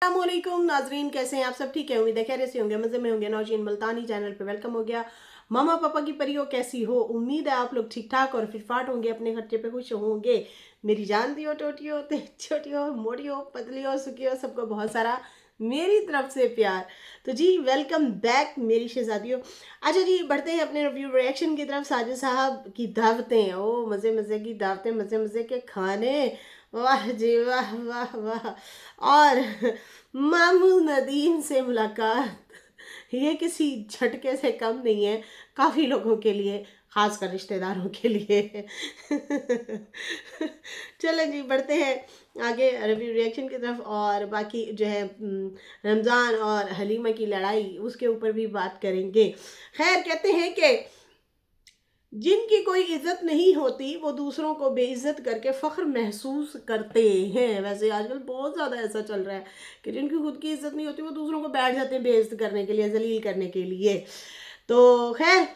अस्सलामुअलैकुम नाजरीन, कैसे हैं आप सब? ठीक है, उम्मीद है खैरियत से होंगे, मज़े में होंगे। नौशीन मुल्तानी चैनल पे वेलकम हो गया। मामा पापा की परियों कैसी हो? उम्मीद है आप लोग ठीक ठाक और फिटफाट होंगे, अपने खर्चे पे खुश होंगे। मेरी जान दियो टोटियो ते छोटियो मोटियो पतलियो सुखियो, सबको बहुत सारा मेरी तरफ से प्यार। तो जी वेलकम बैक मेरी शहजादियों। अच्छा जी, बढ़ते हैं अपने रिव्यू रिएक्शन की तरफ। साजिद साहब की दावतें, ओ मज़े मज़े की दावतें, मज़े मज़े के खाने, वाह जी वाह वाह वाह। और मामू नदीम से मुलाकात, ये किसी झटके से कम नहीं है, काफ़ी लोगों के लिए, खासकर रिश्तेदारों के लिए। चलें जी, बढ़ते हैं आगे रिव्यू रिएक्शन की तरफ। और बाकी जो है रमज़ान और हलीमा की लड़ाई, उसके ऊपर भी बात करेंगे। खैर, कहते हैं कि जिनकी कोई इज्जत नहीं होती वो दूसरों को बेइज्जत करके फ़ख्र महसूस करते हैं। वैसे आजकल बहुत ज़्यादा ऐसा चल रहा है कि जिनकी खुद की इज्जत नहीं होती वो दूसरों को बैठ जाते हैं बेइज्जत करने के लिए, जलील करने के लिए। तो खैर,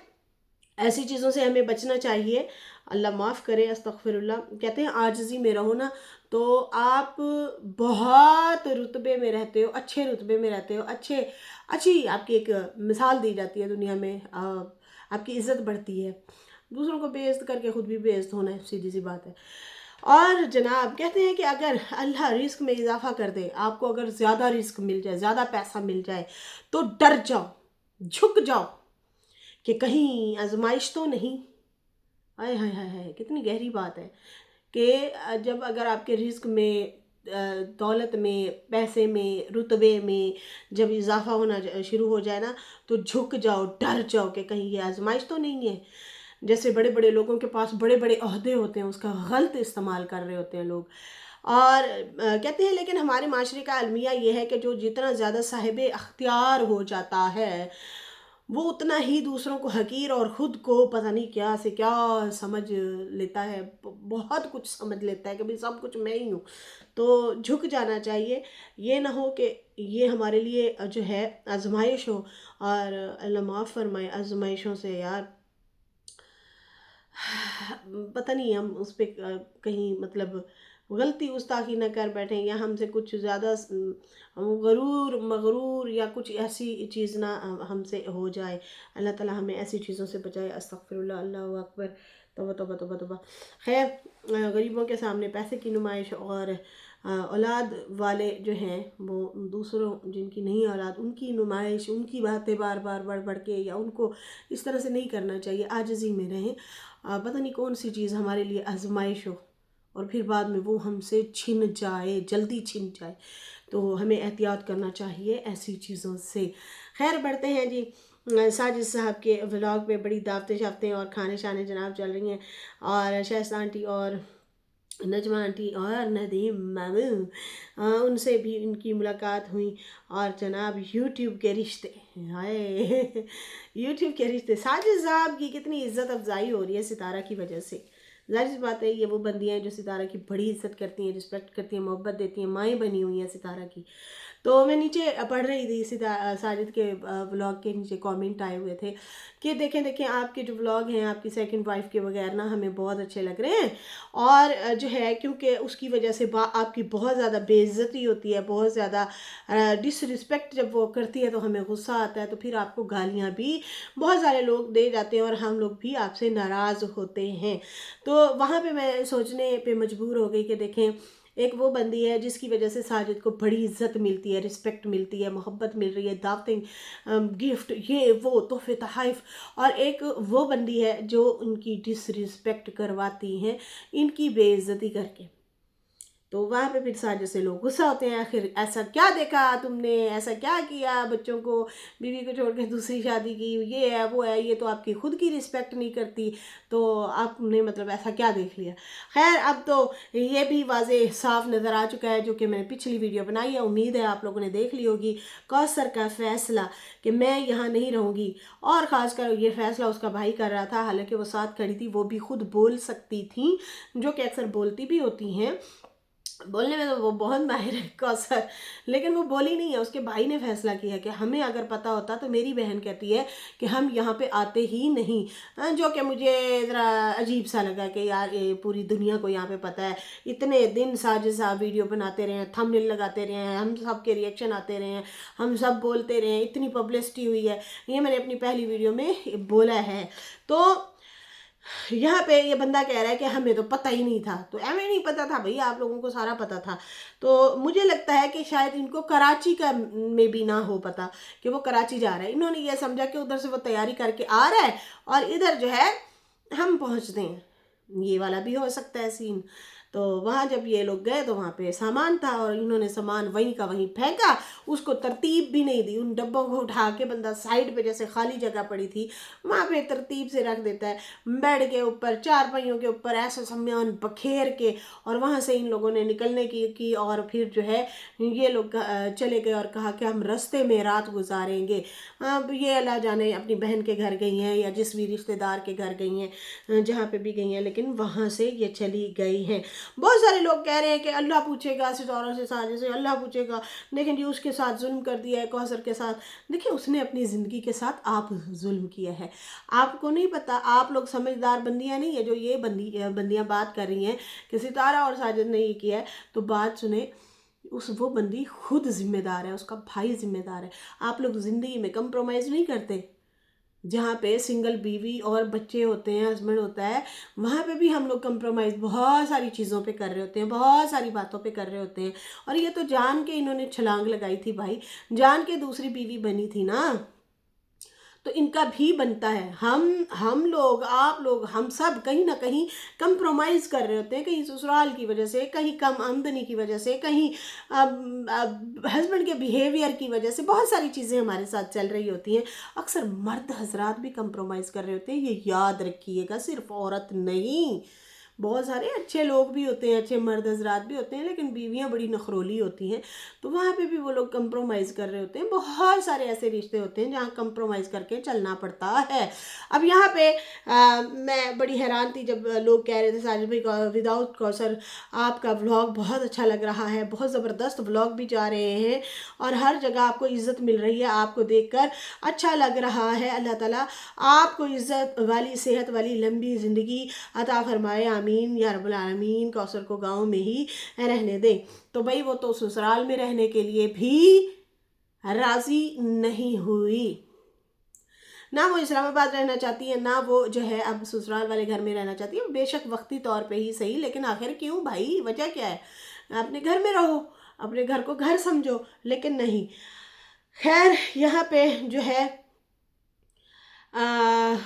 ऐसी चीज़ों से हमें बचना चाहिए। अल्लाह माफ़ करे, अस्तगफिरुल्लाह। कहते हैं आजिज़ी में रहो ना, तो आप बहुत रुतबे में रहते हो, अच्छे रुतबे में रहते हो, अच्छी आपकी एक मिसाल दी जाती है दुनिया में। आपकी इज़्ज़त बढ़ती है। दूसरों को बेइज्जत करके खुद भी बेइज्जत होना है, सीधी सी बात है। और जनाब, कहते हैं कि अगर अल्लाह रिस्क में इजाफा कर दे, आपको अगर ज़्यादा रिस्क मिल जाए, ज़्यादा पैसा मिल जाए, तो डर जाओ, झुक जाओ कि कहीं आजमाइश तो नहीं। हाय हाय हाय हाय, कितनी गहरी बात है कि जब अगर आपके रिस्क में, दौलत में, पैसे में, रुतबे में जब इजाफा होना शुरू हो जाए ना, तो झुक जाओ, डर जाओ कि कहीं ये आजमाइश तो नहीं है। जैसे बड़े बड़े लोगों के पास बड़े बड़े ओहदे होते हैं, उसका गलत इस्तेमाल कर रहे होते हैं लोग। और कहते हैं, लेकिन हमारे माशरे का अलमिया ये है कि जो जितना ज़्यादा साहिब अख्तियार हो जाता है, वो उतना ही दूसरों को हकीर और ख़ुद को पता नहीं क्या से क्या समझ लेता है। बहुत कुछ समझ लेता है कि भाई सब कुछ मैं ही हूँ। तो झुक जाना चाहिए। ये ना हो कि ये हमारे लिए जो है आजमाइश हो। और अल्लाह माफ़ फरमाए आजमाइशों से यार। पता नहीं हम उस पे कहीं मतलब गलती गुस्ताखी न कर बैठें, या हमसे कुछ ज़्यादा हम गरूर मगरूर या कुछ ऐसी चीज़ ना हमसे हो जाए। अल्लाह ताला हमें ऐसी चीज़ों से बचाए। अस्तगफिरुल्लाह, अल्लाहु अकबर, तौबा तौबा तौबा तौबा। खैर, गरीबों के सामने पैसे की नुमाइश और औलाद वाले जो हैं वो दूसरों जिनकी नहीं औलाद, उनकी नुमाइश, उनकी बातें बार बार बढ़ बढ़ के, या उनको इस तरह से नहीं करना चाहिए। आजिज़ी में रहें। पता नहीं कौन सी चीज़ हमारे लिए आजमाइश हो और फिर बाद में वो हमसे छिन जाए, जल्दी छिन जाए। तो हमें एहतियात करना चाहिए ऐसी चीज़ों से। खैर, बढ़ते हैं जी। साजिद साहब के व्लॉग पे बड़ी दावतें शावतें और खाने शाने जनाब चल रही हैं। और शाइस्ता आंटी और नजमा आंटी और नदीम मामू, उनसे भी उनकी मुलाकात हुई। और जनाब यूट्यूब के रिश्ते, हाय यूट्यूब के रिश्ते, साजिद साहब की कितनी इज्जत अफजाई हो रही है सितारा की वजह से। जाहिर सी बात है, ये वो बंदियाँ हैं जो सितारा की बड़ी इज्जत करती हैं, रिस्पेक्ट करती हैं, मोहब्बत देती हैं, माएँ बनी हुई हैं सितारा की। तो मैं नीचे पढ़ रही थी, साजिद के व्लॉग के नीचे कमेंट आए हुए थे कि देखें देखें, आपके जो व्लॉग हैं आपकी सेकंड वाइफ के बगैर ना हमें बहुत अच्छे लग रहे हैं। और जो है, क्योंकि उसकी वजह से आपकी बहुत ज़्यादा बेइज्जती होती है, बहुत ज़्यादा डिसरिस्पेक्ट जब वो करती है तो हमें गुस्सा आता है, तो फिर आपको गालियाँ भी बहुत सारे लोग दे जाते हैं और हम लोग भी आपसे नाराज़ होते हैं। तो वहाँ पे मैं सोचने पे मजबूर हो गई कि देखें, एक वो बंदी है जिसकी वजह से साजिद को बड़ी इज्जत मिलती है, रिस्पेक्ट मिलती है, मोहब्बत मिल रही है, दावतें, गिफ्ट, ये वो तोहफे तहाइफ। और एक वो बंदी है जो उनकी डिसरिस्पेक्ट करवाती हैं, इनकी बेइज्जती करके। तो वहाँ पे फिर साजिद से लोग गुस्सा होते हैं, आखिर ऐसा क्या देखा तुमने, ऐसा क्या किया, बच्चों को, बीवी को छोड़ के दूसरी शादी की, ये है वो है, ये तो आपकी खुद की रिस्पेक्ट नहीं करती, तो आपने मतलब ऐसा क्या देख लिया। खैर, अब तो ये भी वाज़ेह साफ नज़र आ चुका है, जो कि मैंने पिछली वीडियो बनाई है, उम्मीद है आप लोगों ने देख ली होगी। कौसर का फ़ैसला कि मैं यहाँ नहीं रहूँगी, और ख़ासकर ये फ़ैसला उसका भाई कर रहा था, हालांकि वो साथ खड़ी थी, वो भी खुद बोल सकती थी, जो कि अक्सर बोलती भी होती हैं। बोलने में तो वो बहुत माहिर है कौसर, लेकिन वो बोली नहीं है। उसके भाई ने फैसला किया कि हमें अगर पता होता, तो मेरी बहन कहती है कि हम यहाँ पे आते ही नहीं। जो कि मुझे ज़रा अजीब सा लगा कि यार ये पूरी दुनिया को यहाँ पे पता है, इतने दिन साजिद साहब वीडियो बनाते रहे हैं, थंबनेल लगाते रहे हैं, हम सब के रिएक्शन आते रहे हैं, हम सब बोलते रहे हैं, इतनी पब्लिसिटी हुई है। ये मैंने अपनी पहली वीडियो में बोला है। तो यहाँ पे ये बंदा कह रहा है कि हमें तो पता ही नहीं था। तो हमें नहीं पता था भैया, आप लोगों को सारा पता था। तो मुझे लगता है कि शायद इनको कराची का में भी ना हो पता कि वो कराची जा रहा है। इन्होंने ये समझा कि उधर से वो तैयारी करके आ रहा है और इधर जो है हम पहुँचते हैं। ये वाला भी हो सकता है सीन। तो वहाँ जब ये लोग गए तो वहाँ पे सामान था और इन्होंने सामान वहीं का वहीं फेंका, उसको तरतीब भी नहीं दी। उन डब्बों को उठा के बंदा साइड पे, जैसे खाली जगह पड़ी थी वहाँ पे तरतीब से रख देता है, बेड के ऊपर, चार पहियों के ऊपर ऐसा सामान बखेर के। और वहाँ से इन लोगों ने निकलने की और फिर जो है ये लोग चले गए और कहा कि हम रास्ते में रात गुजारेंगे। अब ये अल्लाह जाने अपनी बहन के घर गई हैं या जिस भी रिश्तेदार के घर गई हैं, जहाँ पे भी गई हैं, लेकिन वहाँ से ये चली गई हैं। बहुत सारे लोग कह रहे हैं कि अल्लाह पूछेगा सितारों से, साजिद से अल्लाह पूछेगा। लेकिन जी उसके साथ जुल्म कर दिया है, कौसर के साथ। देखिए उसने अपनी ज़िंदगी के साथ आप जुल्म किया है, आपको नहीं पता। आप लोग समझदार बंदियां नहीं है जो ये बंदियां बात कर रही हैं कि सितारा और साजिद ने ये किया है। तो बात सुने, वो बंदी खुद जिम्मेदार है, उसका भाई जिम्मेदार है। आप लोग ज़िंदगी में कंप्रोमाइज़ नहीं करते। जहाँ पे सिंगल बीवी और बच्चे होते हैं, हस्बैंड होता है, वहाँ पे भी हम लोग कंप्रोमाइज़ बहुत सारी चीज़ों पे कर रहे होते हैं, बहुत सारी बातों पे कर रहे होते हैं। और ये तो जान के इन्होंने छलांग लगाई थी भाई, जान के दूसरी बीवी बनी थी ना। तो इनका भी बनता है। हम लोग, आप लोग, हम सब कहीं ना कहीं कंप्रोमाइज़ कर रहे होते हैं, कहीं ससुराल की वजह से, कहीं कम आमदनी की वजह से, कहीं हस्बैंड के बिहेवियर की वजह से। बहुत सारी चीज़ें हमारे साथ चल रही होती हैं। अक्सर मर्द हजरात भी कंप्रोमाइज़ कर रहे होते हैं, ये याद रखिएगा, सिर्फ औरत नहीं। बहुत सारे अच्छे लोग भी होते हैं, अच्छे मर्द हजरात भी होते हैं, लेकिन बीवियां बड़ी नखरोली होती हैं। तो वहाँ पे भी वो लोग कंप्रोमाइज़ कर रहे होते हैं। बहुत सारे ऐसे रिश्ते होते हैं जहाँ कंप्रोमाइज़ करके चलना पड़ता है। अब यहाँ पे मैं बड़ी हैरान थी जब लोग कह रहे थे साजिद भाई विदाउट कौसर आपका व्लॉग बहुत अच्छा लग रहा है, बहुत ज़बरदस्त व्लॉग भी जा रहे हैं और हर जगह आपको इज़्ज़त मिल रही है, आपको देखकर अच्छा लग रहा है। अल्लाह ताला आपको इज़्ज़त वाली, सेहत वाली लंबी ज़िंदगी अता फरमाए, आमीन या रब्बुल आलमीन। कौसर को गाँव में ही रहने दे। तो भाई वो तो ससुराल में रहने के लिए भी राज़ी नहीं हुई, ना वो इस्लामाबाद रहना चाहती है, ना वो जो है अब ससुराल वाले घर में रहना चाहती है। बेशक वक्ती तौर पे ही सही, लेकिन आखिर क्यों भाई, वजह क्या है? अपने घर में रहो, अपने घर को घर समझो, लेकिन नहीं। खैर यहाँ पे जो है आ,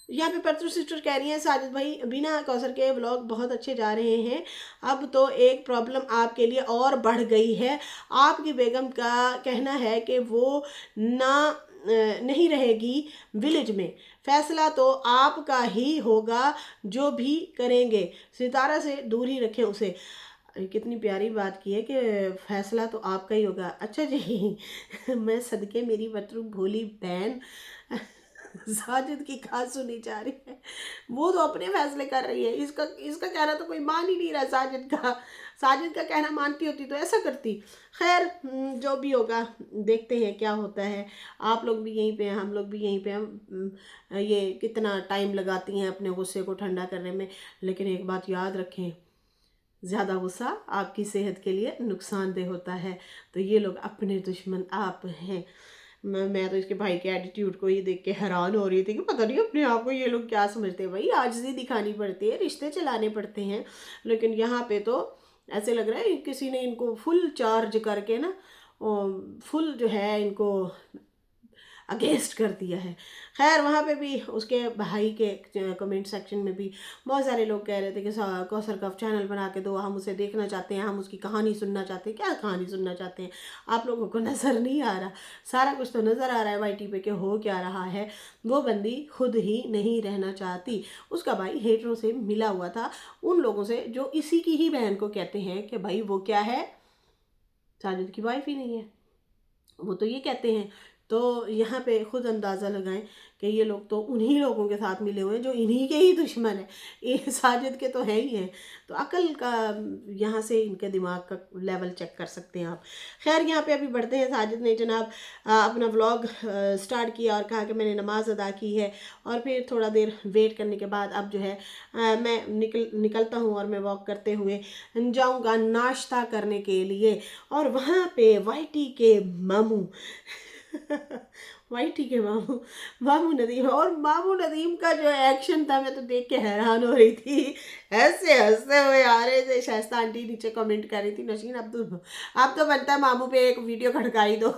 यहाँ पे परतु सिस्टर कह रही हैं साजिद भाई बिना कौसर के व्लॉग बहुत अच्छे जा रहे हैं। अब तो एक प्रॉब्लम आपके लिए और बढ़ गई है। आपकी बेगम का कहना है कि वो नहीं रहेगी विलेज में, फैसला तो आपका ही होगा, जो भी करेंगे सितारा से दूर ही रखें उसे। कितनी प्यारी बात की है कि फैसला तो आपका ही होगा। अच्छा जी मैं सदके मेरी बतरू भोली बहन साजिद की कहा सुनी जा रही है, वो तो अपने फैसले कर रही है। इसका इसका कहना तो कोई मान ही नहीं रहा साजिद का। साजिद का कहना मानती होती तो ऐसा करती। खैर जो भी होगा देखते हैं क्या होता है। आप लोग भी यहीं पे हैं, हम लोग भी यहीं पे हैं। ये कितना टाइम लगाती हैं अपने गुस्से को ठंडा करने में, लेकिन एक बात याद रखें, ज़्यादा गुस्सा आपकी सेहत के लिए नुकसानदेह होता है। तो ये लोग अपने दुश्मन आप हैं। मैं तो इसके भाई के एटीट्यूड को ही देख के हैरान हो रही थी कि पता नहीं अपने आप को ये लोग क्या समझते हैं। भाई आजिज़ी दिखानी पड़ती है, रिश्ते चलाने पड़ते हैं। लेकिन यहाँ पे तो ऐसे लग रहा है किसी ने इनको फुल चार्ज करके ना, फुल जो है इनको अगेंस्ट कर दिया है। खैर वहाँ पे भी उसके भाई के कमेंट सेक्शन में भी बहुत सारे लोग कह रहे थे कि कौसर का चैनल बना के दो, हम उसे देखना चाहते हैं, हम उसकी कहानी सुनना चाहते हैं। क्या कहानी सुनना चाहते हैं? आप लोगों को नज़र नहीं आ रहा? सारा कुछ तो नज़र आ रहा है YT पे कि हो क्या रहा है। वो बंदी खुद ही नहीं रहना चाहती, उसका भाई हेटरों से मिला हुआ था, उन लोगों से जो इसी की ही बहन को कहते हैं कि भाई वो क्या है, साजिद की वाइफ ही नहीं है। वो तो ये कहते हैं तो यहाँ पे खुद अंदाज़ा लगाएं कि ये लोग तो उन्हीं लोगों के साथ मिले हुए हैं जो इन्हीं के ही दुश्मन हैं, ये साजिद के तो है ही हैं। तो अकल का यहाँ से इनके दिमाग का लेवल चेक कर सकते हैं आप। खैर यहाँ पे अभी बढ़ते हैं। साजिद ने जनाब अपना व्लॉग स्टार्ट किया और कहा कि मैंने नमाज़ अदा की है और फिर थोड़ा देर वेट करने के बाद अब जो है मैं निकलता हूँ और मैं वॉक करते हुए जाऊँगा नाश्ता करने के लिए। और वहाँ पे वाईटी के मामू वाईटी के मामू नदीम, और मामू नदीम का जो एक्शन था मैं तो देख के हैरान हो रही थी। ऐसे हंसते हुए आ रहे थे। शाइस्ता आंटी नीचे कमेंट कर रही थी, नशीन अब तो बनता है मामू पे एक वीडियो खड़काई दो।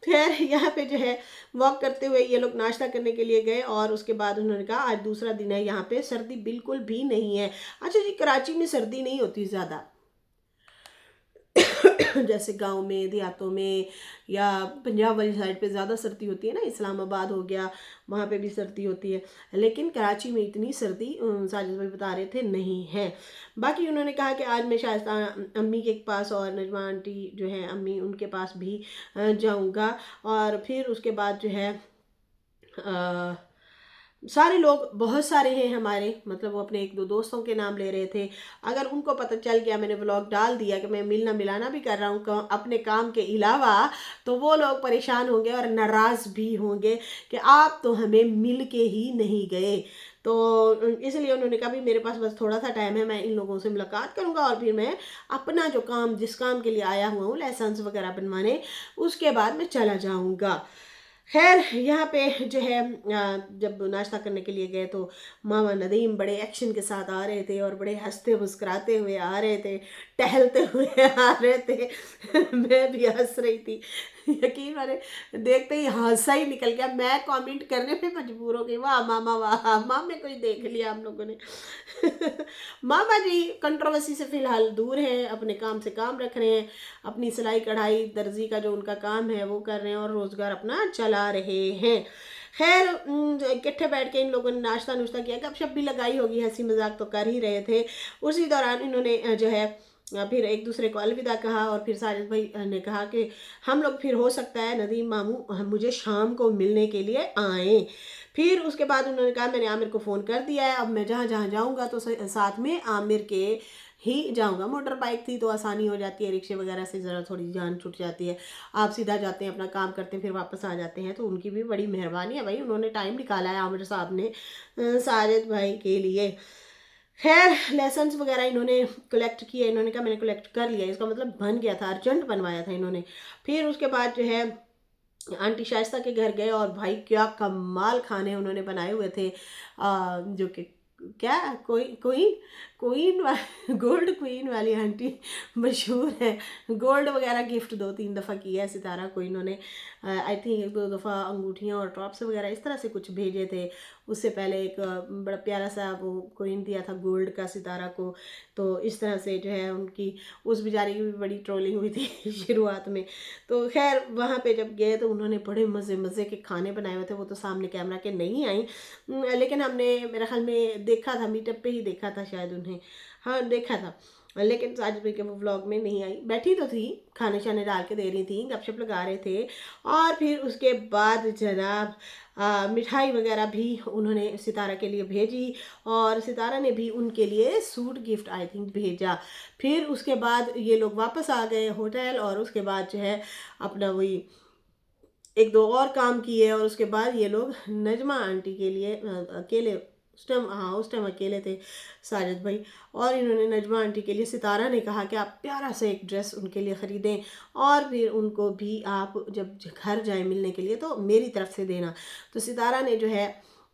खैर यहाँ पे जो है वॉक करते हुए ये लोग नाश्ता करने के लिए गए और उसके बाद उन्होंने कहा आज दूसरा दिन है, यहाँ पे सर्दी बिल्कुल भी नहीं है। अच्छा जी, कराची में सर्दी नहीं होती ज़्यादा जैसे गांव में देहातों में या पंजाब वाली साइड पे ज़्यादा सर्दी होती है ना, इस्लामाबाद हो गया, वहाँ पे भी सर्दी होती है, लेकिन कराची में इतनी सर्दी साजिद भाई बता रहे थे नहीं है। बाकी उन्होंने कहा कि आज मैं शायद अम्मी के पास और नजमा आंटी जो है अम्मी उनके पास भी जाऊँगा और फिर उसके बाद जो है सारे लोग बहुत सारे हैं हमारे, मतलब वो अपने एक दो दोस्तों के नाम ले रहे थे। अगर उनको पता चल गया, मैंने व्लॉग डाल दिया कि मैं मिलना मिलाना भी कर रहा हूँ अपने काम के अलावा, तो वो लोग परेशान होंगे और नाराज़ भी होंगे कि आप तो हमें मिल के ही नहीं गए। तो इसलिए उन्होंने कहा भी मेरे पास बस थोड़ा सा टाइम है, मैं इन लोगों से मुलाकात करूँगा और फिर मैं अपना जो काम जिस काम के लिए आया हुआ हूँ लाइसेंस वगैरह बनवाने, उसके बाद मैं चला जाऊँगा। खैर यहाँ पे जो है जब नाश्ता करने के लिए गए तो मामा नदीम बड़े एक्शन के साथ आ रहे थे और बड़े हंसते मुस्कुराते हुए आ रहे थे, टहलते हुए आ रहे थे। मैं भी हंस रही थी, यकीन माने देखते ही हंसा ही निकल गया। मैं कमेंट करने पे मजबूर हो गई, वाह मामा वाह, मामे को ही देख लिया हम लोगों ने। मामा जी कंट्रोवर्सी से फिलहाल दूर हैं, अपने काम से काम रख रहे हैं, अपनी सिलाई कढ़ाई दर्जी का जो उनका काम है वो कर रहे हैं और रोज़गार अपना चला रहे हैं। खैर इकट्ठे बैठ के इन लोगों ने नाश्ता नुश्ता किया, गपशप भी लगाई होगी, हंसी मजाक तो कर ही रहे थे। उसी दौरान इन्होंने जो है फिर एक दूसरे को अलविदा कहा और फिर साजिद भाई ने कहा कि हम लोग फिर हो सकता है नदीम मामू मुझे शाम को मिलने के लिए आए। फिर उसके बाद उन्होंने कहा मैंने आमिर को फ़ोन कर दिया है, अब मैं जहाँ जहाँ जाऊँगा तो साथ में आमिर के ही जाऊँगा। मोटर बाइक थी तो आसानी हो जाती है, रिक्शे वगैरह से ज़रा थोड़ी जान छूट जाती है। आप सीधा जाते हैं, अपना काम करते हैं, फिर वापस आ जाते हैं, तो उनकी भी बड़ी मेहरबानी है भाई, उन्होंने टाइम निकाला है आमिर साहब ने साजिद भाई के लिए। खैर लाइसेंस वगैरह इन्होंने कलेक्ट किया, इन्होंने कहा मैंने कलेक्ट कर लिया, इसका मतलब बन गया था, अर्जेंट बनवाया था इन्होंने। फिर उसके बाद जो है आंटी शाइस्ता के घर गए और भाई क्या कमाल खाने उन्होंने बनाए हुए थे, जो कि क्या कोई क्वीन गोल्ड क्वीन वाली आंटी मशहूर है। गोल्ड वगैरह गिफ्ट 2-3 दफ़ा किया है सितारा को इन्होंने, आई थिंक 1-2 दफ़ा अंगूठियाँ और टॉप्स वगैरह इस तरह से कुछ भेजे थे। उससे पहले एक बड़ा प्यारा सा वो कोइन दिया था गोल्ड का सितारा को। तो इस तरह से जो है उनकी उस बेचारी की भी बड़ी ट्रोलिंग हुई थी शुरुआत में। तो खैर वहाँ पे जब गए तो उन्होंने बड़े मज़े मज़े के खाने बनाए हुए थे, वो तो सामने कैमरा के नहीं आई, लेकिन हमने मेरे ख्याल में देखा था, मीटअप पे ही देखा था शायद उन्हें, हाँ देखा था, लेकिन साजिद भाई के वो व्लॉग में नहीं आई। बैठी तो थी, खाने शाने डाल के दे रही थी, गपशप लगा रहे थे। और फिर उसके बाद जनाब मिठाई वगैरह भी उन्होंने सितारा के लिए भेजी और सितारा ने भी उनके लिए सूट गिफ्ट आई थिंक भेजा। फिर उसके बाद ये लोग वापस आ गए होटल और उसके बाद जो है अपना वही एक दो और काम किए और उसके बाद ये लोग नजमा आंटी के लिए अकेले, उस टाइम हाँ उस टाइम अकेले थे साजिद भाई, और इन्होंने नजमा आंटी के लिए सितारा ने कहा कि आप प्यारा सा एक ड्रेस उनके लिए ख़रीदें और फिर उनको भी आप जब घर जाए मिलने के लिए तो मेरी तरफ से देना। तो सितारा ने जो है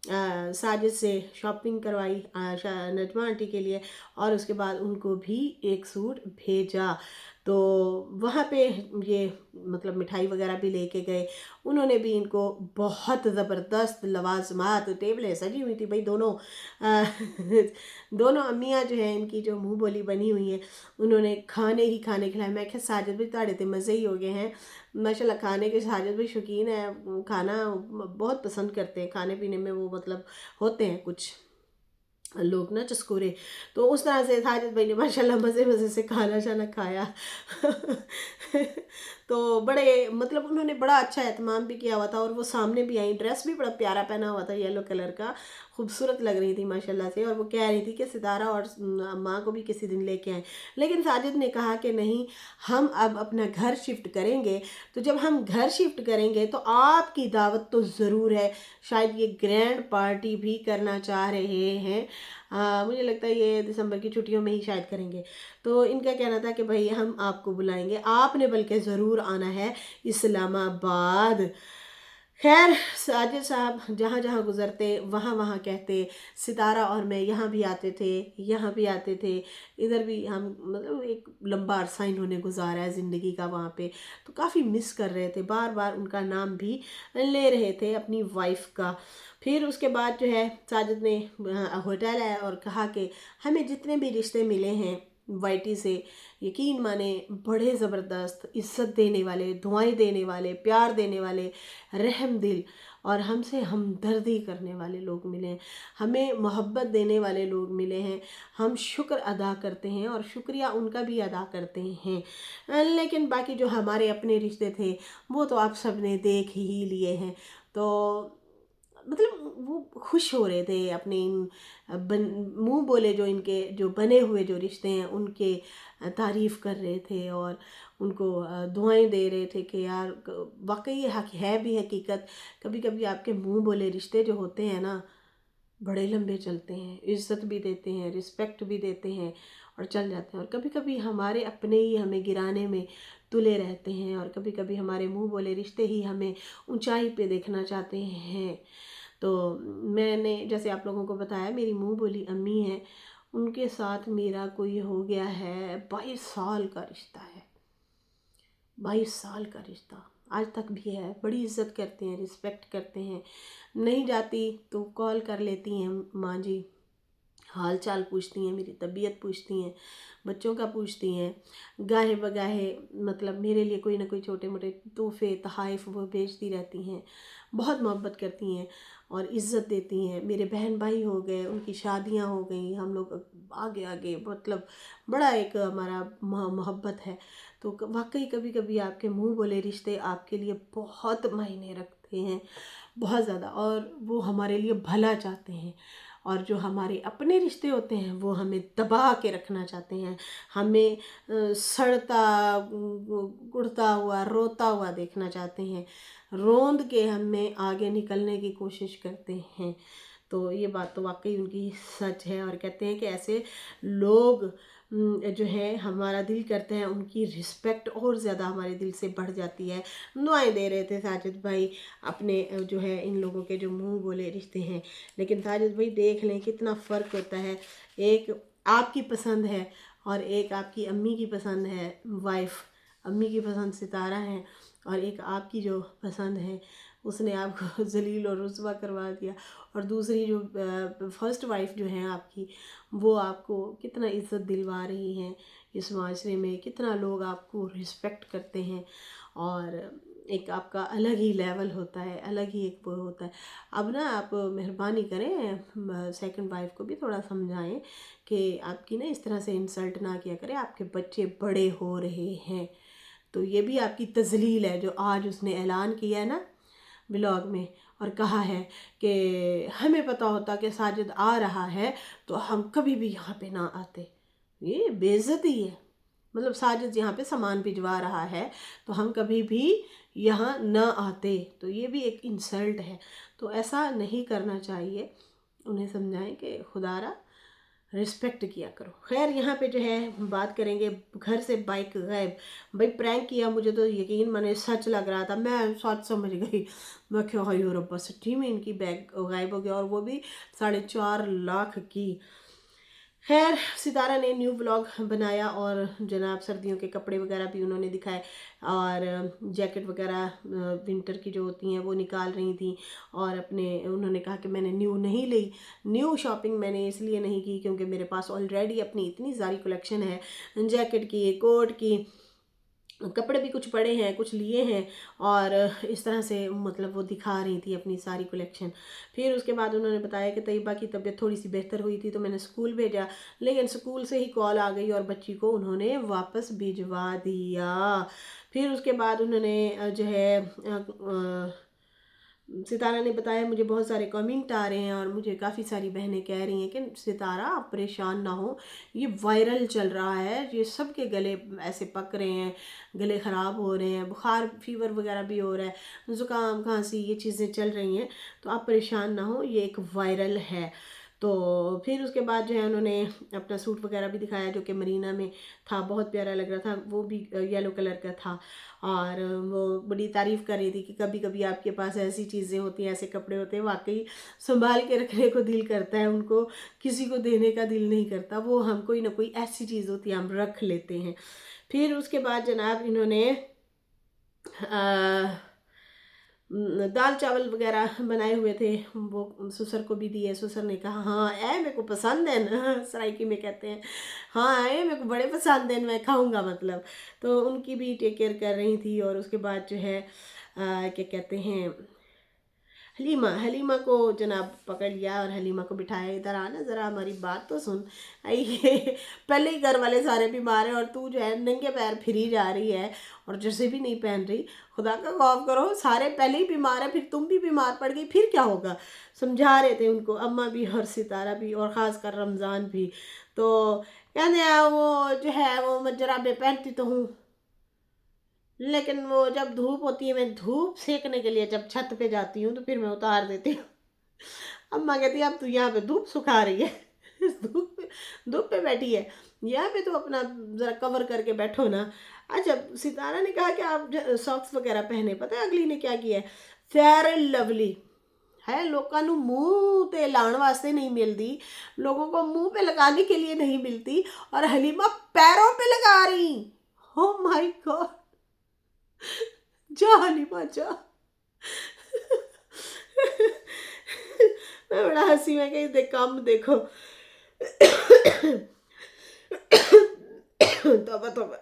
साजिद से शॉपिंग करवाई नजमा आंटी के लिए और उसके बाद उनको भी एक सूट भेजा। तो वहाँ पे ये मतलब मिठाई वगैरह भी लेके गए, उन्होंने भी इनको बहुत ज़बरदस्त लवाजमात, टेबलें सजी हुई थी भाई, दोनों दोनों अम्मियाँ जो है इनकी जो मुंह बोली बनी हुई है, उन्होंने खाने ही खाने खिलाए। मैं क्या साजिद भी ताड़े थे मज़े ही हो गए हैं माशाल्लाह, खाने के साजिद भी शौकीन है, खाना बहुत पसंद करते हैं, खाने पीने में वो मतलब होते हैं कुछ। लोग ना चस्कुरे। तो उस तरह से साजिद भाई ने माशाल्लाह मज़े मज़े से खाना शाना खाया। तो बड़े मतलब उन्होंने बड़ा अच्छा एहतमाम भी किया हुआ था, और वो सामने भी आई, ड्रेस भी बड़ा प्यारा पहना हुआ था, येलो कलर का, खूबसूरत लग रही थी माशाल्लाह से। और वो कह रही थी कि सितारा और माँ को भी किसी दिन लेके आए। लेकिन साजिद ने कहा कि नहीं, हम अब अपना घर शिफ्ट करेंगे, तो जब हम घर शिफ्ट करेंगे तो आपकी दावत तो ज़रूर है, शायद ये ग्रैंड पार्टी भी करना चाह रहे हैं। मुझे लगता है ये दिसंबर की छुट्टियों में ही शायद करेंगे। तो इनका कहना था कि भाई हम आपको बुलाएंगे, आपने बल्कि ज़रूर आना है इस्लामाबाद। खैर, साजिद साहब जहाँ जहाँ गुज़रते वहाँ वहाँ कहते, सितारा और मैं यहाँ भी आते थे, यहाँ भी आते थे, इधर भी हम, मतलब एक लंबा अरसा इन्होंने गुजारा है ज़िंदगी का वहाँ पे। तो काफ़ी मिस कर रहे थे, बार बार उनका नाम भी ले रहे थे अपनी वाइफ का। फिर उसके बाद जो है साजिद ने होटल आया और कहा कि हमें जितने भी रिश्ते मिले हैं वाइटी से, यकीन माने बड़े ज़बरदस्त, इज़्ज़त देने वाले, दुआएं देने वाले, प्यार देने वाले, रहम दिल और हमसे हमदर्दी करने वाले लोग मिले हैं, हमें मोहब्बत देने वाले लोग मिले हैं। हम शुक्र अदा करते हैं और शुक्रिया उनका भी अदा करते हैं। लेकिन बाकी जो हमारे अपने रिश्ते थे वो तो आप सब ने देख ही लिए हैं। तो मतलब वो खुश हो रहे थे अपने इन मुंह बोले जो इनके जो बने हुए जो रिश्ते हैं उनके तारीफ़ कर रहे थे, और उनको दुआएं दे रहे थे कि यार वाकई ये है भी हकीकत। कभी कभी आपके मुंह बोले रिश्ते जो होते हैं ना, बड़े लंबे चलते हैं, इज़्ज़त भी देते हैं, रिस्पेक्ट भी देते हैं और चल जाते हैं। और कभी कभी हमारे अपने ही हमें गिराने में तुले रहते हैं, और कभी कभी हमारे मुंह बोले रिश्ते ही हमें ऊंचाई पे देखना चाहते हैं। तो मैंने जैसे आप लोगों को बताया, मेरी मुंह बोली अम्मी है, उनके साथ मेरा कोई हो गया है 22 साल का रिश्ता है, 22 साल का रिश्ता आज तक भी है। बड़ी इज्जत करते हैं, रिस्पेक्ट करते हैं। नहीं जाती तो कॉल कर लेती हैं माँ जी, हाल चाल पूछती हैं, मेरी तबीयत पूछती हैं, बच्चों का पूछती हैं, गाहे बगाहे मतलब मेरे लिए कोई ना कोई छोटे मोटे तोहफे तहाइफ वो भेजती रहती हैं। बहुत मोहब्बत करती हैं और इज़्ज़त देती हैं। मेरे बहन भाई हो गए, उनकी शादियां हो गई, हम लोग आगे आगे मतलब बड़ा एक हमारा मोहब्बत है। तो वाकई कभी कभी आपके मुंह बोले रिश्ते आपके लिए बहुत मायने रखते हैं, बहुत ज़्यादा, और वो हमारे लिए भला चाहते हैं। और जो हमारे अपने रिश्ते होते हैं वो हमें दबा के रखना चाहते हैं, हमें सड़ता गुड़ता हुआ रोता हुआ देखना चाहते हैं, रोंद के हमें आगे निकलने की कोशिश करते हैं। तो ये बात तो वाकई उनकी सच है। और कहते हैं कि ऐसे लोग जो है हमारा दिल करते हैं उनकी रिस्पेक्ट और ज़्यादा हमारे दिल से बढ़ जाती है। दुआएं दे रहे थे साजिद भाई अपने जो है इन लोगों के जो मुंह बोले रिश्ते हैं। लेकिन साजिद भाई देख लें कितना फ़र्क होता है, एक आपकी पसंद है और एक आपकी अम्मी की पसंद है वाइफ, अम्मी की पसंद सितारा है, और एक आपकी जो पसंद है उसने आपको जलील और रुस्वा करवा दिया। और दूसरी जो फर्स्ट वाइफ जो है आपकी, वो आपको कितना इज़्ज़त दिलवा रही हैं इस माशरे में, कितना लोग आपको रिस्पेक्ट करते हैं, और एक आपका अलग ही लेवल होता है, अलग ही एक वो होता है। अब ना आप मेहरबानी करें सेकंड वाइफ को भी थोड़ा समझाएं कि आपकी ना इस तरह से इंसल्ट ना किया करें, आपके बच्चे बड़े हो रहे हैं। तो ये भी आपकी तजलील है जो आज उसने ऐलान किया है ना ब्लॉग में, और कहा है कि हमें पता होता कि साजिद आ रहा है तो हम कभी भी यहाँ पे ना आते। ये बेइज्जती है, मतलब साजिद यहाँ पे सामान भिजवा रहा है तो हम कभी भी यहाँ ना आते, तो ये भी एक इंसल्ट है। तो ऐसा नहीं करना चाहिए, उन्हें समझाएं कि खुदारा रिस्पेक्ट किया करो। खैर यहाँ पे जो है बात करेंगे घर से बाइक गायब। भाई प्रैंक किया, मुझे तो यकीन माने सच लग रहा था, मैं सच समझ गई। मैं क्या हाय रब्बा, सच्ची में इनकी बैग गायब हो गया, और वो भी 4.5 लाख की। खैर सितारा ने न्यू व्लॉग बनाया और जनाब सर्दियों के कपड़े वगैरह भी उन्होंने दिखाए, और जैकेट वगैरह विंटर की जो होती हैं वो निकाल रही थी। और अपने उन्होंने कहा कि मैंने न्यू नहीं ली, न्यू शॉपिंग मैंने इसलिए नहीं की क्योंकि मेरे पास ऑलरेडी अपनी इतनी सारी कलेक्शन है जैकेट की, कोट की, کپڑے بھی کچھ پڑے ہیں، کچھ لیے ہیں، اور اس طرح سے مطلب وہ دکھا رہی تھی اپنی ساری کلیکشن۔ پھر اس کے بعد انہوں نے بتایا کہ طیبہ کی طبیعت تھوڑی سی بہتر ہوئی تھی تو میں نے اسکول بھیجا، لیکن اسکول سے ہی کال آ گئی اور بچی کو انہوں نے واپس بھجوا دیا۔ پھر اس کے بعد انہوں نے جو ہے ستارہ نے بتایا مجھے بہت سارے کمنٹ آ رہے ہیں اور مجھے کافی ساری بہنیں کہہ رہی ہیں کہ ستارہ آپ پریشان نہ ہو، یہ وائرل چل رہا ہے، یہ سب کے گلے ایسے پک رہے ہیں، گلے خراب ہو رہے ہیں، بخار فیور وغیرہ بھی ہو رہا ہے، زکام کھانسی یہ چیزیں چل رہی ہیں، تو آپ پریشان نہ ہو، یہ ایک وائرل ہے۔ تو پھر اس کے بعد جو ہے انہوں نے اپنا سوٹ وغیرہ بھی دکھایا جو کہ مرینا میں تھا، بہت پیارا لگ رہا تھا، وہ بھی یلو کلر کا تھا، اور وہ بڑی تعریف کر رہی تھی کہ کبھی کبھی آپ کے پاس ایسی چیزیں ہوتی ہیں، ایسے کپڑے ہوتے ہیں، واقعی سنبھال کے رکھنے کو دل کرتا ہے، ان کو کسی کو دینے کا دل نہیں کرتا، وہ ہم کوئی نہ کوئی ایسی چیز ہوتی ہے ہم رکھ لیتے ہیں۔ پھر اس کے بعد جناب انہوں نے دال چاول وغیرہ بنائے ہوئے تھے، وہ سسر کو بھی دیے، سسر نے کہا ہاں اے میرے کو پسند ہے نا، سرائکی میں کہتے ہیں ہاں اے میرے کو بڑے پسند ہیں، میں کھاؤں گا مطلب، تو ان کی بھی ٹیک کیئر کر رہی تھی۔ اور اس کے بعد جو ہے کیا کہتے ہیں حلیمہ کو جناب پکڑ لیا اور حلیمہ کو بٹھایا، ادھر آنا ذرا ہماری بات تو سن، پہلے ہی گھر والے سارے بیمار ہیں اور تو جو ہے ننگے پیر پھری جا رہی ہے اور جرسی بھی نہیں پہن رہی، خدا کا خوف کرو، سارے پہلے ہی بیمار ہیں، پھر تم بھی بیمار پڑ گئی، پھر کیا ہوگا، سمجھا رہے تھے ان کو اماں بھی اور ستارہ بھی، اور خاص کر رمضان بھی۔ تو کہتے ہیں وہ جو ہے وہ میں جرابیں پہنتی تو ہوں، لیکن وہ جب دھوپ ہوتی ہے، میں دھوپ سیکنے کے لیے جب چھت پہ جاتی ہوں تو پھر میں اتار دیتی ہوں۔ اماں کہتی ہے اب تو یہاں پہ دھوپ سکھا رہی ہے، دھوپ پہ بیٹھی ہے، یہاں پہ تو اپنا ذرا کور کر کے بیٹھو نا۔ اچھا ستارہ نے کہا کہ آپ ساکس وغیرہ پہنے، پتہ ہے اگلی نے کیا کیا ہے، فیئر اینڈ لولی ہے، لوگوں کو منہ تے لاؤن واسطے نہیں ملتی، لوگوں کو منہ پہ لگانے کے لیے نہیں ملتی، اور حلیمہ پیروں پہ لگا رہی، او مائی گاڈ، جا حلیمہ جا۔ میں بڑا ہنسی میں کہ دیکھ کام دیکھو، توبہ توبہ،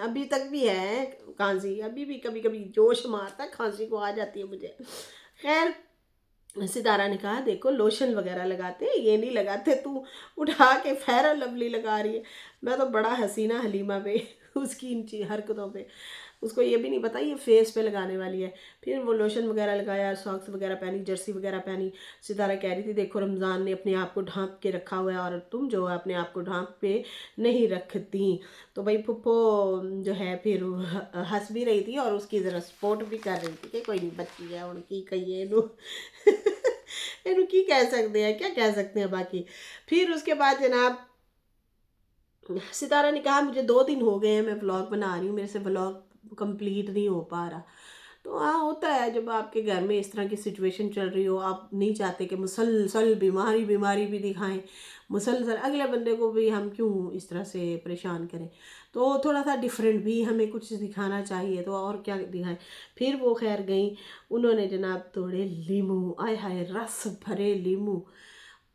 ابھی تک بھی ہے کھانسی، ابھی بھی کبھی کبھی جوش مارتا ہے، کھانسی کو آ جاتی ہے مجھے۔ خیر ستارہ نے کہا دیکھو لوشن وغیرہ لگاتے ہیں، یہ نہیں لگاتے، تو اٹھا کے فیئر اینڈ لولی لگا رہی ہے۔ میں تو بڑا حسینہ حلیمہ پہ، اس کی ان حرکتوں پہ، اس کو یہ بھی نہیں پتا یہ فیس پہ لگانے والی ہے۔ پھر وہ لوشن وغیرہ لگایا، ساکس وغیرہ پہنی، جرسی وغیرہ پہنی۔ ستارہ کہہ رہی تھی دیکھو رمضان نے اپنے آپ کو ڈھانپ کے رکھا ہوا ہے اور تم جو اپنے آپ کو ڈھانپ پہ نہیں رکھتی۔ تو بھائی پھپھو جو ہے پھر ہنس بھی رہی تھی اور اس کی ذرا سپورٹ بھی کر رہی تھی کہ کوئی نہیں، بچی ہے ان کی کہیے کی کہہ سکتے ہیں، کیا کہہ سکتے ہیں باقی۔ پھر اس کے بعد جناب ستارہ نے کہا مجھے 2 دن ہو گئے ہیں میں ولاگ بنا رہی ہوں، میرے سے ولاگ کمپلیٹ نہیں ہو پا رہا۔ تو ہاں ہوتا ہے جب آپ کے گھر میں اس طرح کی سچویشن چل رہی ہو، آپ نہیں چاہتے کہ مسلسل بیماری بھی دکھائیں، مسلسل اگلے بندے کو بھی ہم کیوں اس طرح سے پریشان کریں، تو تھوڑا سا ڈیفرنٹ بھی ہمیں کچھ دکھانا چاہیے، تو اور کیا دکھائیں۔ پھر وہ خیر گئیں، انہوں نے جناب توڑے لیمو، آئے ہائے رس بھرے لیمو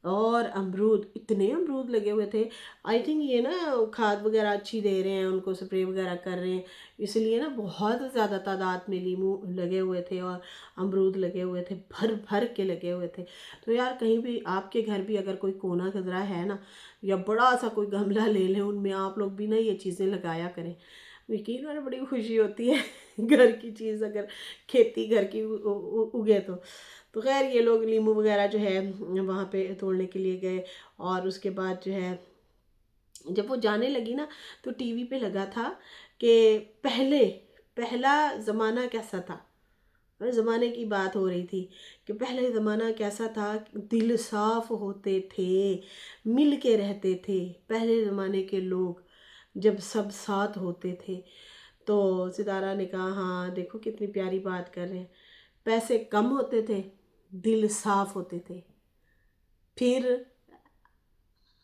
اور امرود، اتنے امرود لگے ہوئے تھے، آئی تھنک یہ نا کھاد وغیرہ اچھی دے رہے ہیں ان کو، سپرے وغیرہ کر رہے ہیں، اس لیے نا بہت زیادہ تعداد میں لیمو لگے ہوئے تھے اور امرود لگے ہوئے تھے، بھر بھر کے لگے ہوئے تھے۔ تو یار کہیں بھی آپ کے گھر بھی اگر کوئی کونا قدرہ ہے نا، یا بڑا سا کوئی گملہ لے لیں، ان میں آپ لوگ بھی نا یہ چیزیں لگایا کریں، یقین میں بڑی خوشی ہوتی ہے گھر کی چیز اگر کھیتی گھر کی اگے تو خیر یہ لوگ لیمو وغیرہ جو ہے وہاں پہ توڑنے کے لیے گئے۔ اور اس کے بعد جو ہے جب وہ جانے لگی نا تو ٹی وی پہ لگا تھا کہ پہلا زمانہ کیسا تھا، زمانے کی بات ہو رہی تھی کہ پہلے زمانہ کیسا تھا، دل صاف ہوتے تھے، مل کے رہتے تھے پہلے زمانے کے لوگ، جب سب ساتھ ہوتے تھے۔ تو ستارہ نے کہا ہاں دیکھو کتنی پیاری بات کر رہے ہیں، پیسے کم ہوتے تھے، دل صاف ہوتے تھے۔ پھر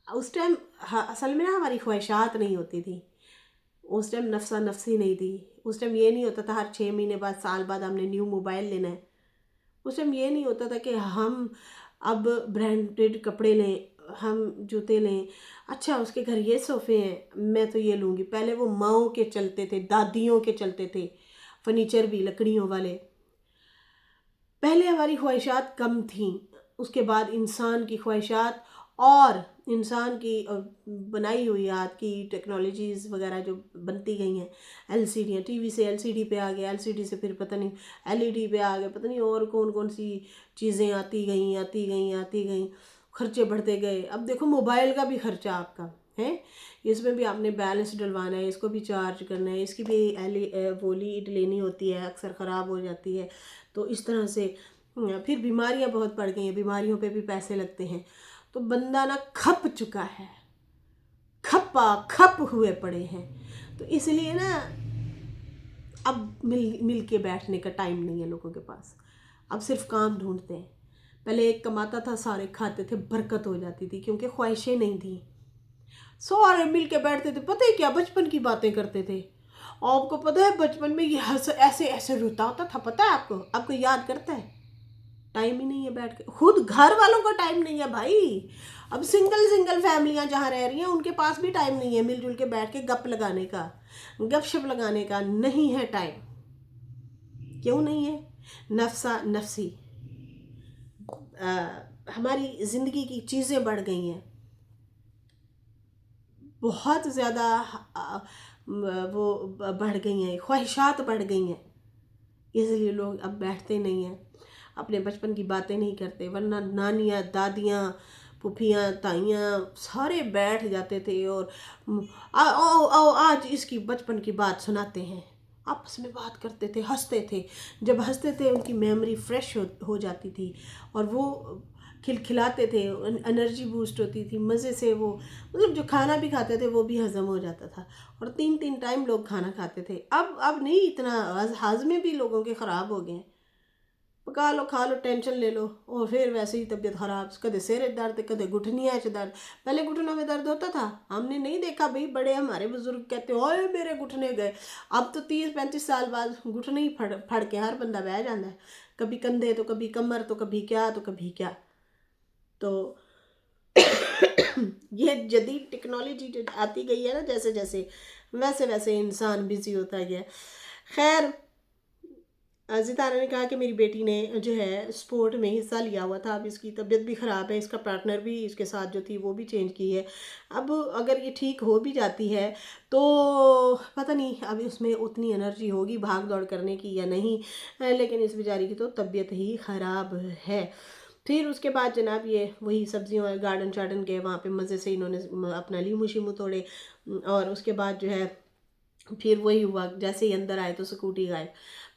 اس ٹائم اصل میں نا ہماری خواہشات نہیں ہوتی تھی، اس ٹائم نفسا نفسی نہیں تھی، اس ٹائم یہ نہیں ہوتا تھا ہر 6 مہینے بعد سال بعد ہم نے نیو موبائل لینا ہے، اس ٹائم یہ نہیں ہوتا تھا کہ ہم اب برانڈیڈ کپڑے لیں، ہم جوتے لیں، اچھا اس کے گھر یہ صوفے ہیں میں تو یہ لوں گی. پہلے وہ ماؤں کے چلتے تھے، دادیوں کے چلتے تھے، فرنیچر بھی لکڑیوں والے. پہلے ہماری خواہشات کم تھیں، اس کے بعد انسان کی خواہشات اور انسان کی بنائی ہوئی آج کی ٹیکنالوجیز وغیرہ جو بنتی گئی ہیں، ایل سی ڈیاں، ٹی وی سے ایل سی ڈی پہ آ گیا، ایل سی ڈی سے پھر پتہ نہیں ایل ای ڈی پہ آ گیا، پتہ نہیں اور کون کون سی چیزیں آتی گئیں، خرچے بڑھتے گئے. اب دیکھو موبائل کا بھی خرچہ آپ کا ہے، اس میں بھی آپ نے بیلنس ڈلوانا ہے، اس کو بھی چارج کرنا ہے، اس کی بھی وہ لیڈ لینی ہوتی ہے، اکثر خراب ہو جاتی ہے. تو اس طرح سے پھر بیماریاں بہت بڑھ گئی ہیں، بیماریوں پہ بھی پیسے لگتے ہیں. تو بندہ نا کھپ چکا ہے، کھپ ہوئے پڑے ہیں. تو اس لیے نا اب مل کے بیٹھنے کا ٹائم نہیں ہے لوگوں کے پاس، اب صرف کام ڈھونڈتے ہیں. پہلے ایک کماتا تھا، سارے کھاتے تھے، برکت ہو جاتی تھی کیونکہ خواہشیں نہیں تھیں، سارے مل کے بیٹھتے تھے. پتہ ہے کیا بچپن کی باتیں کرتے تھے. آپ کو پتہ ہے بچپن میں یہ ایسے روتا ہوتا تھا، پتہ ہے آپ کو یاد کرتا ہے؟ ٹائم ہی نہیں ہے بیٹھ کے، خود گھر والوں کا ٹائم نہیں ہے بھائی. اب سنگل فیملیاں جہاں رہ رہی ہیں ان کے پاس بھی ٹائم نہیں ہے مل جل کے بیٹھ کے گپ لگانے کا، گپ شپ لگانے کا نہیں ہے ٹائم. کیوں نہیں ہے؟ نفسی ہماری زندگی کی چیزیں بڑھ گئی ہیں، بہت زیادہ وہ بڑھ گئی ہیں، خواہشات بڑھ گئی ہیں، اس لیے لوگ اب بیٹھتے نہیں ہیں، اپنے بچپن کی باتیں نہیں کرتے. ورنہ نانیاں، دادیاں، پھوپھیاں، تائیاں سارے بیٹھ جاتے تھے اور آؤ آج اس کی بچپن کی بات سناتے ہیں، آپس میں بات کرتے تھے، ہنستے تھے. جب ہنستے تھے ان کی میموری فریش ہو جاتی تھی اور وہ کھلکھلاتے تھے، انرجی بوسٹ ہوتی تھی مزے سے. وہ مطلب جو کھانا بھی کھاتے تھے وہ بھی ہضم ہو جاتا تھا اور 3 ٹائم لوگ کھانا کھاتے تھے. اب نہیں، اتنا ہاضمے بھی لوگوں کے خراب ہو گئے ہیں. پکا لو، کھا لو، ٹینشن لے لو اور پھر ویسے ہی طبیعت خراب، کدے سر درد، کدے گھٹنیاں درد. پہلے گھٹنوں میں درد ہوتا تھا، ہم نے نہیں دیکھا بھئی، بڑے ہمارے بزرگ کہتے اوئے میرے گھٹنے گئے. اب تو 30-35 سال بعد گھٹنے ہی پھڑ کے ہر بندہ بہ جاتا ہے، کبھی کندھے تو کبھی کمر تو کبھی کیا تو کبھی کیا. تو یہ جدید ٹیکنالوجی جو آتی گئی ہے نا، جیسے جیسے ویسے انسان بزی ہوتا گیا. خیر، ستارہ نے کہا کہ میری بیٹی نے جو ہے اسپورٹ میں حصہ لیا ہوا تھا، اب اس کی طبیعت بھی خراب ہے، اس کا پارٹنر بھی اس کے ساتھ جو تھی وہ بھی چینج کی ہے. اب اگر یہ ٹھیک ہو بھی جاتی ہے تو پتہ نہیں ابھی اس میں اتنی انرجی ہوگی بھاگ دوڑ کرنے کی یا نہیں، لیکن اس بیچاری کی تو طبیعت ہی خراب ہے. پھر اس کے بعد جناب یہ وہی سبزیوں گارڈن شارڈن گئے، وہاں پہ مزے سے انہوں نے اپنا لیمو شیمو توڑے. اور اس کے بعد جو ہے پھر وہی ہوا، جیسے ہی اندر آئے تو سکوٹی غائب.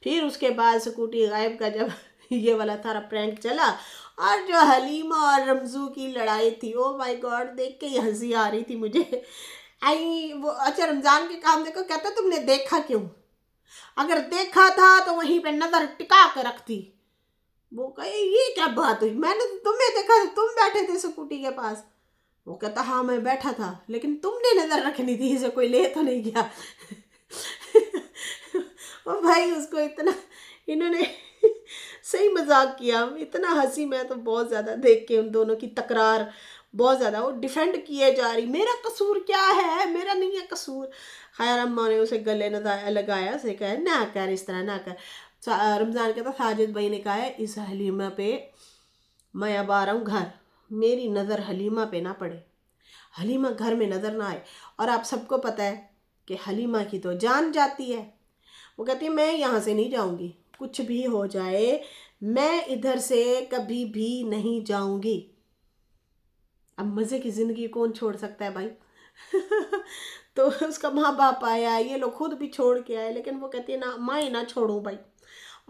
پھر اس کے بعد سکوٹی غائب کا جب یہ والا سارا پرینک چلا، اور جو حلیمہ اور رمزو کی لڑائی تھی، او مائی گاڈ، دیکھ کے یہ ہنسی آ رہی تھی مجھے. وہ اچھا رمضان کے کام دیکھو، کہتا تم نے دیکھا کیوں؟ اگر دیکھا تھا تو وہیں پہ نظر ٹکا کے رکھتی. وہ کہے یہ کیا بات ہوئی، میں نے تمہیں دیکھا، تم بیٹھے تھے سکوٹی کے پاس. وہ کہتا ہاں میں بیٹھا تھا، لیکن تم نے نظر رکھنی تھی، اسے کوئی لے تو نہیں گیا. اور بھائی اس کو اتنا انہوں نے صحیح مذاق کیا، اتنا ہنسی. میں تو بہت زیادہ دیکھ کے ان دونوں کی تکرار بہت زیادہ، وہ ڈیفینڈ کیے جا رہی، میرا قصور کیا ہے، میرا نہیں ہے قصور. خیر اماں نے اسے گلے لگایا، اسے کہا نہ کر اس طرح نہ کر. رمضان کہتا ساجد بھائی نے کہا ہے اس حلیمہ پہ میں اب آ رہا ہوں گھر، میری نظر حلیمہ پہ نہ پڑے، حلیمہ گھر میں نظر نہ آئے. اور آپ سب کو پتہ ہے کہ حلیمہ کی تو جان جاتی ہے. وہ کہتی ہے میں یہاں سے نہیں جاؤں گی، کچھ بھی ہو جائے میں ادھر سے کبھی بھی نہیں جاؤں گی. اب مزے کی زندگی کون چھوڑ سکتا ہے بھائی؟ تو اس کا ماں باپ آیا، یہ لوگ خود بھی چھوڑ کے آئے، لیکن وہ کہتی ہے نا میں نہ چھوڑوں بھائی،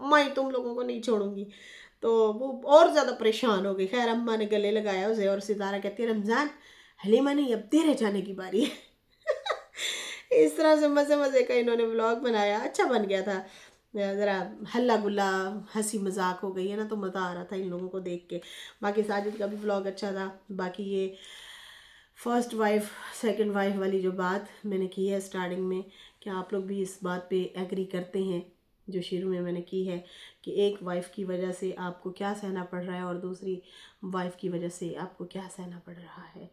میں تم لوگوں کو نہیں چھوڑوں گی. تو وہ اور زیادہ پریشان ہو گئی. خیر اماں نے گلے لگایا اسے، اور ستارہ کہتی ہے رمضان حلیمہ نہیں، اب تیرے جانے کی باری ہے. اس طرح سے مزے کا انہوں نے ولاگ بنایا، اچھا بن گیا تھا. ذرا ہلا گلا ہنسی مذاق ہو گئی ہے نا، تو مزہ آ رہا تھا ان لوگوں کو دیکھ کے. باقی ساجد کا بھی ولاگ اچھا تھا. باقی یہ فرسٹ وائف سیکنڈ وائف والی جو بات میں نے کی ہے اسٹارٹنگ میں، کہ آپ لوگ بھی اس بات پہ ایگری کرتے ہیں جو شروع میں نے کی ہے کہ ایک وائف کی وجہ سے آپ کو کیا سہنا پڑ رہا ہے اور دوسری وائف کی وجہ سے آپ کو کیا سہنا پڑ رہا ہے۔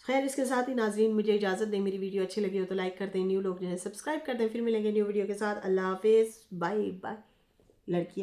خیر اس کے ساتھ ہی ناظرین مجھے اجازت دیں، میری ویڈیو اچھی لگی ہو تو لائک کر دیں، نیو لوگ جو ہے سبسکرائب کر دیں۔ پھر ملیں گے نیو ویڈیو کے ساتھ۔ اللہ حافظ، بائے بائے لڑکیاں۔